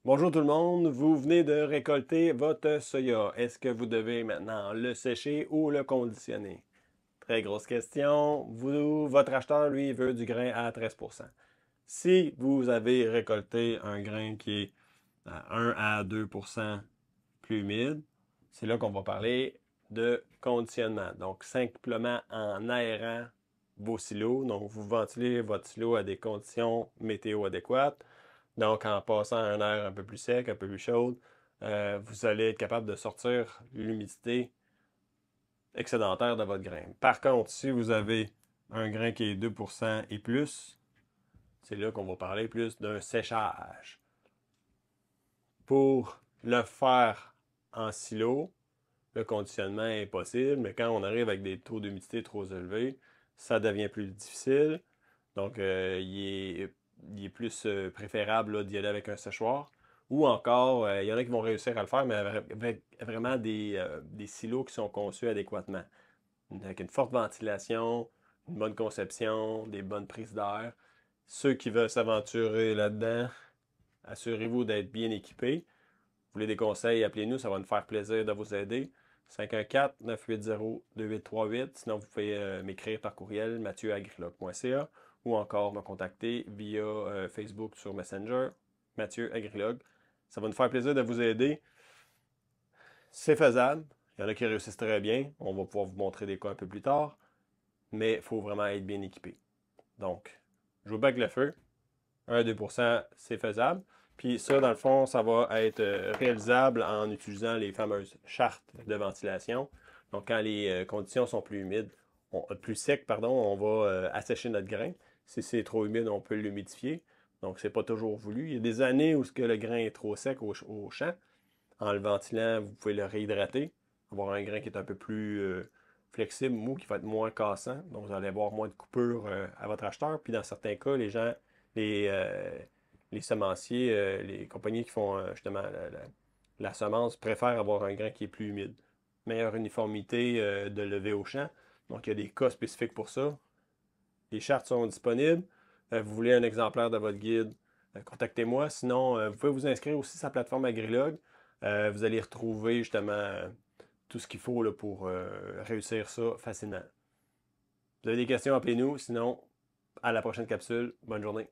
Bonjour tout le monde, vous venez de récolter votre soya. Est-ce que vous devez maintenant le sécher ou le conditionner? Très grosse question. Votre acheteur, lui, veut du grain à 13%. Si vous avez récolté un grain qui est à 1 à 2% plus humide, c'est là qu'on va parler de conditionnement. Donc, simplement en aérant vos silos. Donc, vous ventilez votre silo à des conditions météo adéquates. Donc, en passant à un air un peu plus sec, un peu plus chaud, vous allez être capable de sortir l'humidité excédentaire de votre grain. Par contre, si vous avez un grain qui est 2% et plus, c'est là qu'on va parler plus d'un séchage. Pour le faire en silo, le conditionnement est possible, mais quand on arrive avec des taux d'humidité trop élevés, ça devient plus difficile. Donc, il est plus préférable d'y aller avec un séchoir. Ou encore, il y en a qui vont réussir à le faire, mais avec vraiment des silos qui sont conçus adéquatement. Avec une forte ventilation, une bonne conception, des bonnes prises d'air. Ceux qui veulent s'aventurer là-dedans, assurez-vous d'être bien équipés. Vous voulez des conseils, appelez-nous, ça va nous faire plaisir de vous aider. 514-980-2838. Sinon, vous pouvez m'écrire par courriel mathieuagrilogue.ca ou encore me contacter via Facebook sur Messenger, Mathieu Agrilogue. Ça va nous faire plaisir de vous aider. C'est faisable. Il y en a qui réussissent très bien. On va pouvoir vous montrer des cas un peu plus tard. Mais il faut vraiment être bien équipé. Donc, je vous bague le feu. 1 à 2%, c'est faisable. Puis ça, dans le fond, ça va être réalisable en utilisant les fameuses chartes de ventilation. Donc, quand les conditions sont plus humides, plus secs, pardon, on va assécher notre grain. Si c'est trop humide, on peut l'humidifier. Donc, c'est pas toujours voulu. Il y a des années où le grain est trop sec au champ. En le ventilant, vous pouvez le réhydrater, avoir un grain qui est un peu plus flexible, mou, qui va être moins cassant. Donc, vous allez avoir moins de coupures à votre acheteur. Puis, dans certains cas, les gens, les, euh, les semenciers, les compagnies qui font justement la semence préfèrent avoir un grain qui est plus humide. Meilleure uniformité de lever au champ. Donc, il y a des cas spécifiques pour ça. Les chartes sont disponibles. Vous voulez un exemplaire de votre guide, contactez-moi. Sinon, vous pouvez vous inscrire aussi sur la plateforme Agrilog. Vous allez retrouver justement tout ce qu'il faut là, pour réussir ça facilement. Vous avez des questions, appelez-nous. Sinon, à la prochaine capsule. Bonne journée.